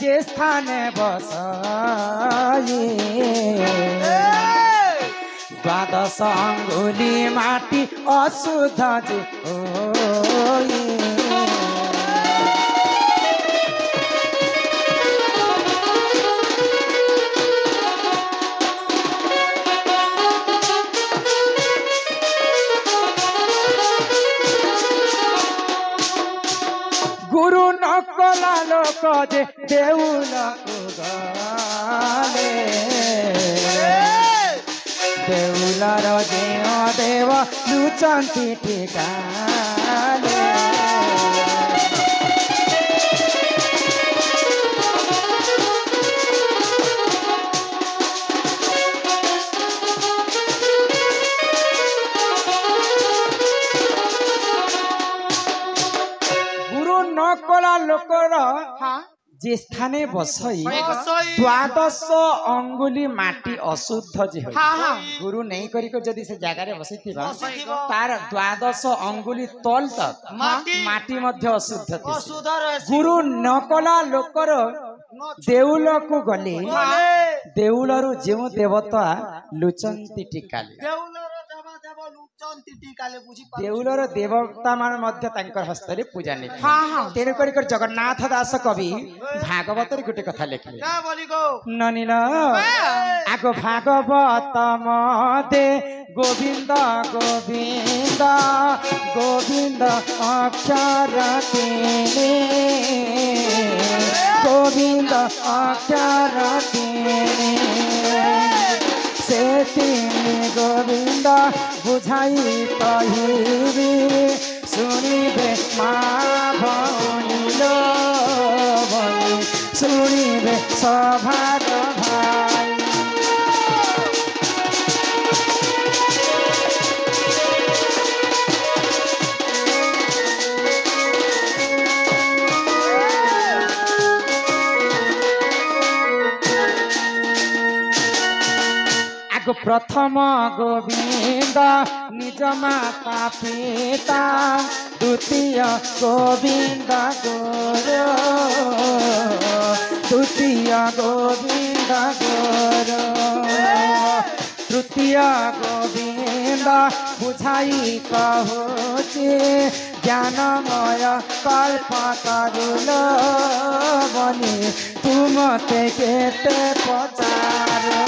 जे स्थाने बसाई द्वादश अंगुली माटी अशुद्ध जे होई गुरु नकला लोक जे देउल गले देउलर देव देव लुचंती टिकाले नकला लोकर जे स्थाने बसई द्वादश अंगुली माटी अशुद्ध जे गुरु नहीं करी जदि से जगह रे बसई तार द्वादश अंगुली तल तक माटी मध्य अशुद्ध गुरु नकला लोकर देउल को गले देउलरु जेउ देवता लुचंती टिकाले देउलर देवता मान मध्य तांकर हस्तरे पूजा ने तेरे कर जगन्नाथ दास कवि भागवत रे गुटे कथा लिखले ननिला आगो भागवत मदे गोविंद गोविंद गोविंद अक्षर तेने गोविंद अक्षर तेने से तीन गोविंद बुझाई कहिबी सुनिबे माँ भौनी लो भौनी सुनिबे सभाग भाई प्रथम गोविंद निज माता पिता द्वितीय गोविंद गोरो तृतीय गोविंद गोरो तृतीय गोविंद बुझाई कहुचे ज्ञानमय कल्प करुलो बनी तुम ते केते पचारो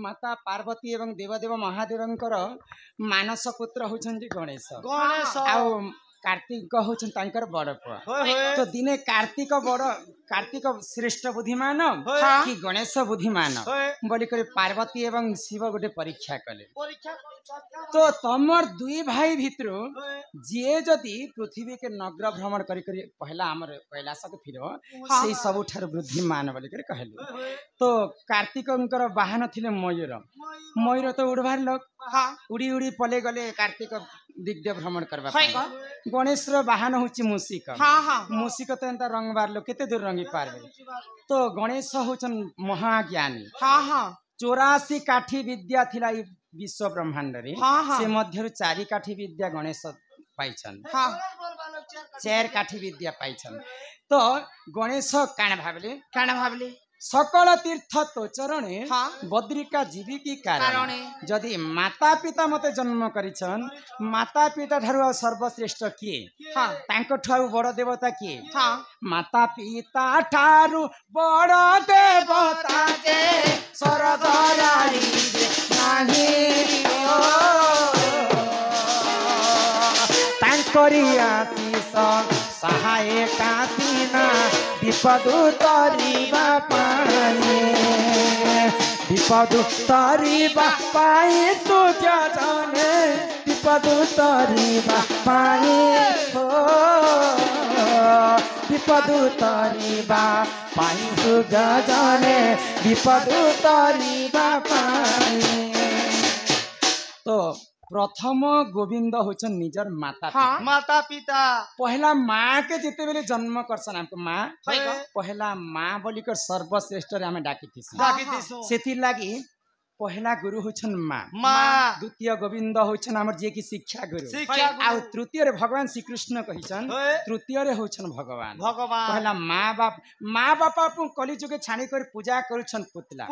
माता पार्वती एवं देवदेव महादेवंकर मानस पुत्र होचंदी गणेश आउ कार्तिक होचन तांकर बड़ पुआ तो दिने कार्तिक श्रेष्ठ बुद्धिमान कि गणेश बुद्धिमान बोली कर पार्वती एवं शिव गोटे परीक्षा कले तो तमर दुई भाई भितर जे जदि पृथ्वी के नगर भ्रमण करी पहला हमर कैलाश के फिरो से सबुठार बुद्धिमान बोली कर कहले तो कार्तिकंकर वाहन थिले मयूर मयूर तो उड़बार लोक उड़ी उड़ी पले गले कार्तिक दिग्दे भ्रमण करबा गणेश रो वाहन होची मूषिक मूषिक तो एंता रंगबार लोक केते दूर रंगी पारबे तो गणेश होचन महाज्ञानी 84 काठी विद्या थिला विश्व ब्रह्मांड रे से मध्य 4 काठी विद्या गणेश पाइछन 4 काठी विद्या पाइछन तो गणेश काण भाबले सकल तीर्थ तो चरणे बद्रिका जीविकी कारण जदि माता पिता मते जन्म करिछन माता पिता ठारु सर्वश्रेष्ठ किए तांको ठारु बड़ देवता किए माता पिता ठारु बड़ देवता जे स्वर्ग राई नाही तांकोरी आशीष सहाय कातीना विपद तरिबा पाए विपद तरिबा पाए सूर्य जाने विपद तरिबा पाए हो विपद तरिबा पाई सुगजने विपद तरिबा पाई। तो प्रथम गोविंद होचन निजर माता हाँ माता पिता पहला माँ के जिते बेले जन्म करसन हमको माँ पहला माँ बोलिकर सर्वश्रेष्ठ रे हमें डाकी थी सेति लागी पहला गुरु होचन माँ माँ द्वितीय गोविंद होचन हमर जे की शिक्षा गुरु आ तृतीय रे भगवान श्री कृष्ण कहिचन तृतीय रे होचन भगवान पहला माँ बापा कली जुगे छाणी कर पूजा करूछन पुतला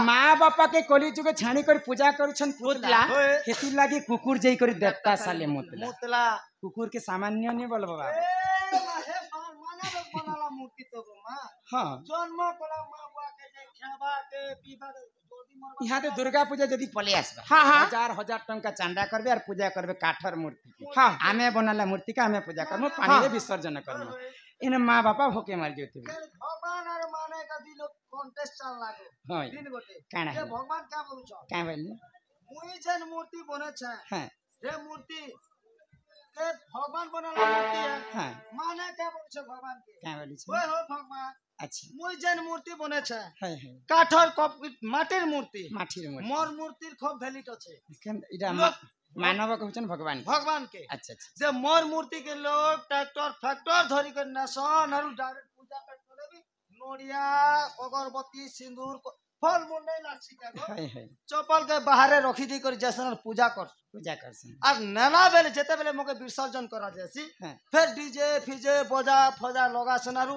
माँ बापा के कली जुगे छाणी कर पूजा करूछन पुतला हेतु लागी कुकुर जई कर देवता साले मुतला कुकुर के सामान्य नहीं बोल बाबा मूर्ति तो हां जन्म कला माँ बाप के जे खाबा के पीबा यहाँ तो दुर्गा पूजा जदि पले आसबा हाँ हाँ हजार हजार टंका चांदा करबे और पूजा करबे काठर मूर्ति के हाँ आमे बनाला मूर्ति का आमे पूजा करमु पानी रे विसर्जन करमु इन माँ बापा भोके मार जेते भगवान और माने का दिलो कॉन्टेस्ट चल लागो हां दिन गोटे काना ये भगवान का बोलु छ का बोलले मुई जन मूर्ति बने छ हां रे मूर्ति के भगवान बनाला मूर्ति है हां माने का बोलु छ भगवान के का बोलु छ ओए हो भगवान अच्छा मुई जन मूर्ति बने छ हाय काठर कप माटिर मूर्ति मोर मूर्तिर खूब वैल्यू छे इडा मानव कहछन भगवान के अच्छा अच्छा जे मोर मूर्ति के लोग ट्रैक्टर फैक्टर धरी कर नसन और डायरेक्ट पूजा कर करे भी नोडिया अगरबत्ती सिंदूर फल मूल नहीं लासी का हाय चप्पल के बाहर रखी दी कर जैसन पूजा करसन और नला बेले जेते बेले मके विसर्जन करा जैसी फिर डीजे फिजे बजा फजा लगासन और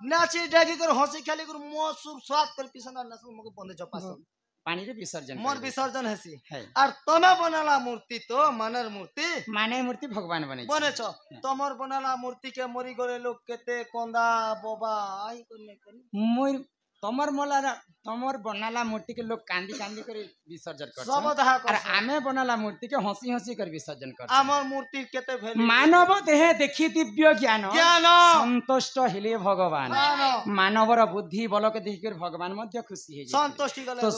नाची डागी कर हंसी खेली कर मो सुर स्वाद कर पिसन नसन मके बंदे जपासन पानी रे विसर्जन मोर विसर्जन हेसी और तमे बनाला मूर्ति तो मानर मूर्ति माने मूर्ति भगवान बने छ तमर बनाला मूर्ति के मरी गरे लोग केते कोंदा बोबा आई करने करी मोर तमर बनाला मूर्ति के लोग कांदी कांदी कर विसर्जन कर सब दहा और आमे बनाला मूर्ति के हंसी हंसी कर विसर्जन कर हमर मूर्ति केते वैल्यू मानव देह देखि दिव्य ज्ञान संतुष्ट हेले भगवान मानवर बुद्धि बल के देखि कर भगवान मध्य खुशी हे संतुष्टि गले तो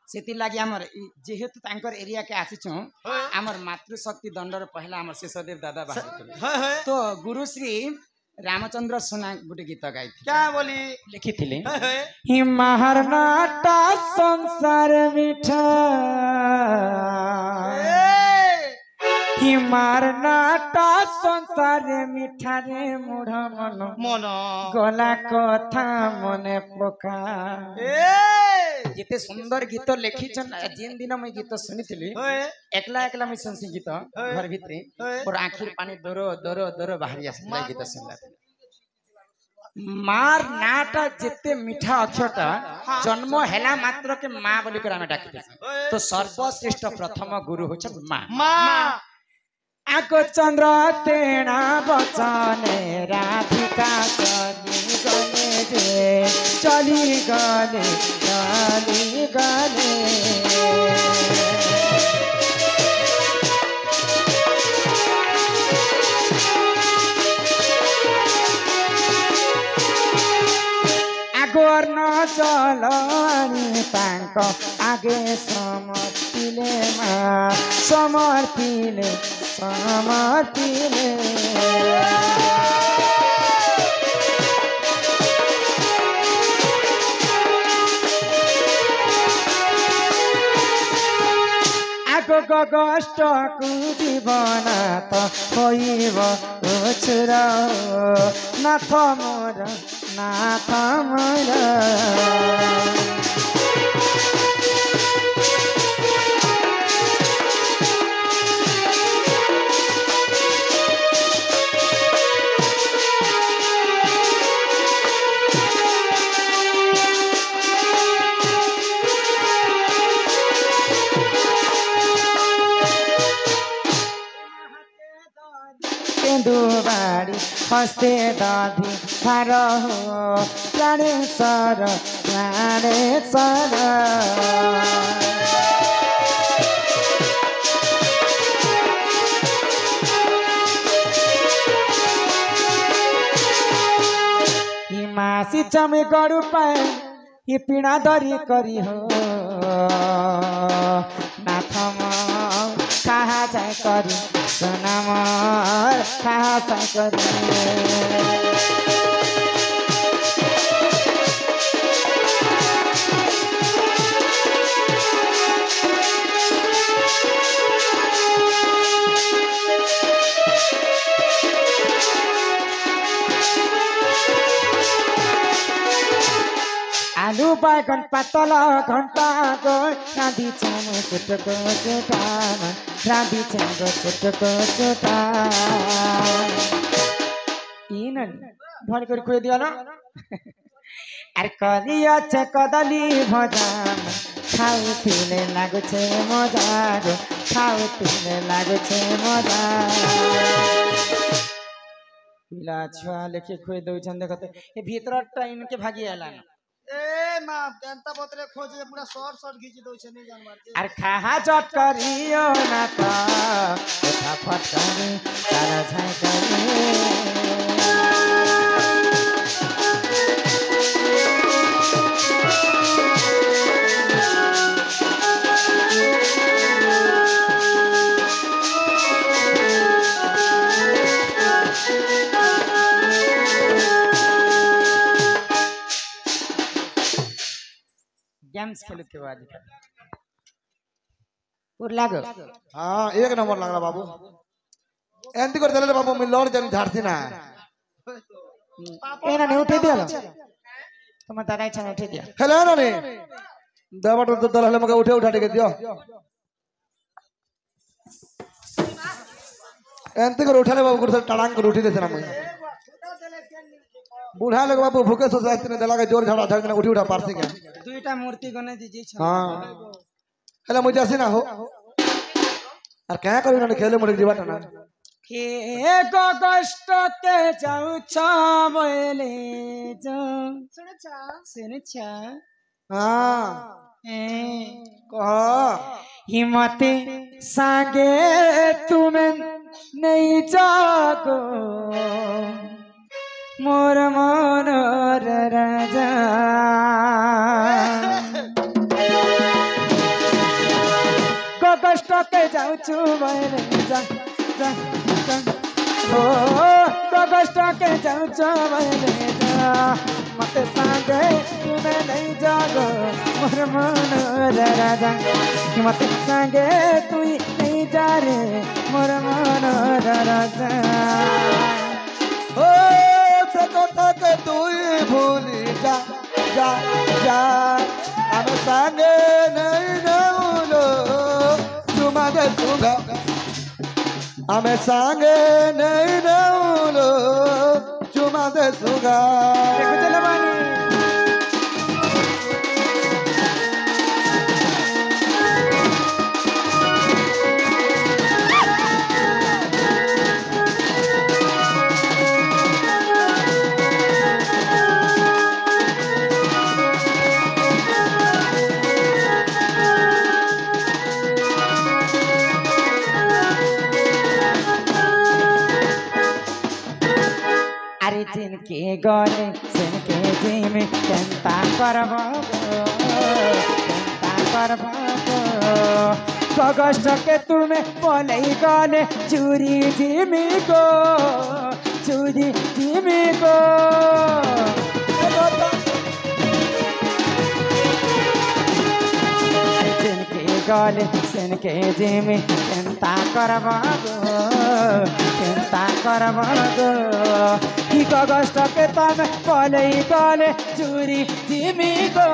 सेति लागि हमर जेहेतु तांकर एरिया के आसी हमर मातृशक्ति दंडर पहला हमर शेषदेव दादा बाहर तो गुरु श्री रामचंद्र सोना गुटे गीत गाई क्या बोली लिखी थिले हि महारनाटा संसार मिठा हि मारनाटा संसार मिठा रे मुढ़ मन गला कथा मने पका जेते सुंदर गीत लिखी छन जिन दिन मैं गीत सुनी थिली एकला एकला मैं सुनसी गीत घर भितरे और आखिर पानी दरो दरो दरो बाहरी आसी गीत सुनला मार नाटा जेते मीठा अक्षरटा जन्म हेला मात्र के माँ बोली कर हमें डाकी तो सर्वश्रेष्ठ प्रथम गुरु होछ माँ आको चंद्र तेना बचने राधिका चली गले गोर्न चलनी तांक आगे समर्पिले आगो गगष्ट जीवन त होइब छुर नाथ मोर दुबाड़ी हस्ते दाधी फार हो प्राणेश्वर मासी चमे गरु पाए ये पीड़ा दरी करी हो नाथ कहा जाए साई करी सोना मोर कहा साई करी आलू बैगन पतला घंटा गो राधी चंग चुटको चुटान राधी चंग चुटको चुटान इन भर कर खुए दिया ना अरे कलिया छे कदली भजान खाऊ पीले लागु छे मजा गो खाऊ पीले लागु छे मजा पिला छुआ लेके खुए दउछन देखते ए भीतर टाइम के भागी आला ए मां जनता पत्रे खोजे पूरा शॉर्ट घिची दउ छे नहीं जान मार अरे खाहा जट करियो ना त फटाफट करी सारा छाई करी गेम्स खेल के बाद और लागो हां एक नंबर लागला बाबू एंती कर देले बाबू मी लड़ जानी झाड़ती ना एना ने उठे दिया तुम दादा इच्छा उठे दिया हेलो ना ने दबट तो दल हले मगे उठे उठा के दियो एंती कर उठाले बाबू गुरसे टांग कर उठी देसे ना मैं बूढ़ा लोग बाबू भूखे सोसाइटी ने दला के जोर झाड़ा झाड़ के उठी उठा पारसी के दुईटा मूर्ति गने दीजिए हां हेलो मुझे आसी ना हो और क्या करू ना खेले मुझे जीवाटा ना के एको कष्ट के जाऊ छ बोले जो सुन छ हां कह हिम्मत सागे तुम्हें नहीं जागो मोर मनोर राजा को कष्ट के जाऊ छु बोले जा जा ओ को कष्ट के जाऊ छु बोले जा मत सांगे तुम्हें नहीं जागो मोर मनोर राजा मत सांगे तू नहीं जा रे मोर मनोर राजा ओ से कथा के तू भूली जा जा जा हम संगे नहीं नौलो तुम्हारे सुगा हमें संगे नहीं नौलो तुम्हारे सुगा चलो बानी अरे जिनके गले जिनके जिम चिंता करबो कष्ट के तुम्हें बोले गले चूरी जिमी को जिनके गले जिनके जिमी चिंता करबो ही कष्ट के तुम बोले गले चूरी जिमी को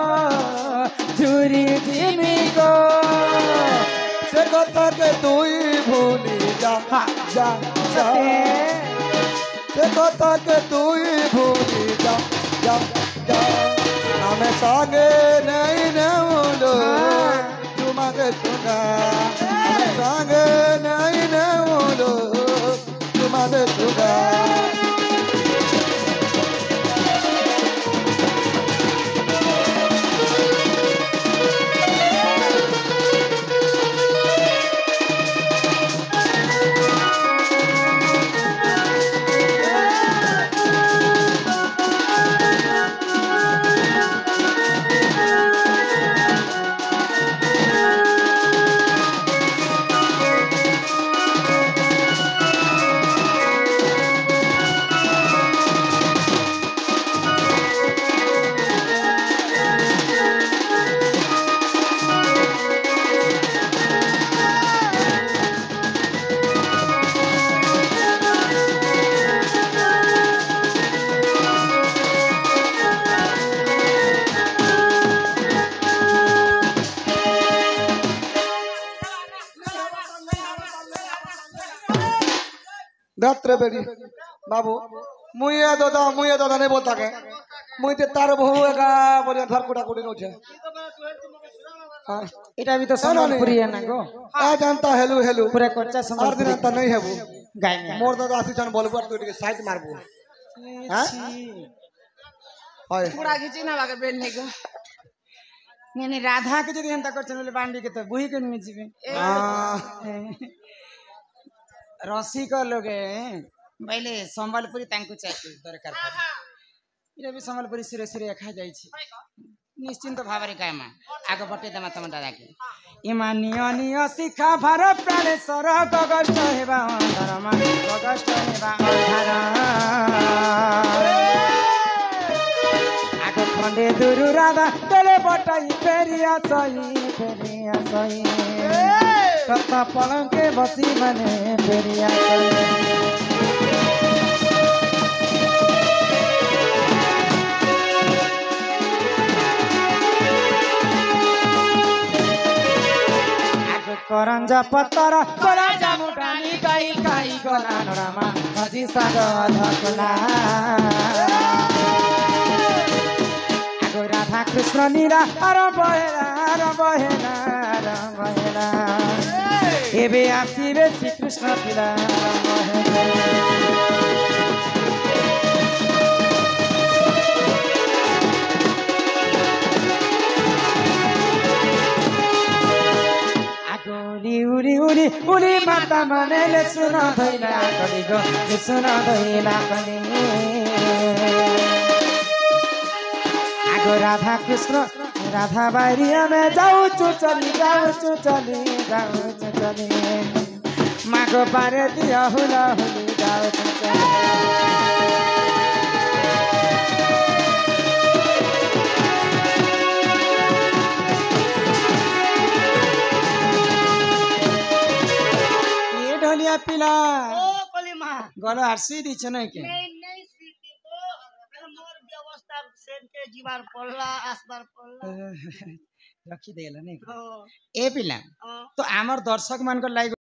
से कथा के तू भूली जा जा जा से कथा के तू भूली जा जा जा हमें संगे नहीं नौलो तुम्हारे सुगा हमें संगे नहीं नौलो तुम्हारे सुगा दात्रे बेड़ी बाबू मुये दादा नहीं बोलता के मुई ते तार बहु एका बढ़िया घर कुटा कुटी नोचे এটা भी तो সম্বলপুरी है ना गो आ जानता हेलू हेलू पूरा कच्चा और सम्बलपुरी दिन अंत नहीं है वो गाय में मोर दादा आसी जान बोलबो तो के साइड मारबो हां हाय पूरा खींची ना बाके बेलने को नहीं राधा के जदी एंता करछन बोले बांडी के तो बुही के नहीं जीवे रसिक लोग पहले संबलपुरी तांको चाहिए दरकार इरा भी संबलपुरी सिरे सिरे खा जाई छी निश्चिंत भावरे कायमा आग बटे दमा तम दादा के इमानियो नियो शिखा भार प्राणेश्वर गगष्ट हेबा धर्म गगष्ट हेबा अंधार आग खंडे दुरु राधा तेले बटाई फेरिया सही तत पलंके बसी मने फेरिया करंजा पत्तर करंजा मुटानी काई काई गला नरमा हजी साग धकला आगो राधा कृष्ण नीरा अर बहेला एबे आसीबे श्री कृष्ण पिला उरी माता मनेले सुन धैला कली गो सुन धैला कली आगो राधा कृष्ण राधा बारिया में जाऊ चली मागो पारे दिया हुला हुली जाऊ पिला ओ कलिमा गलो आरसी दिछ नै के नहीं सीटी को मोर व्यवस्था सेन के जीवार पड़ला आसबार पड़ला रखी देला नै ए पिला तो आमर दर्शक मान को लाइक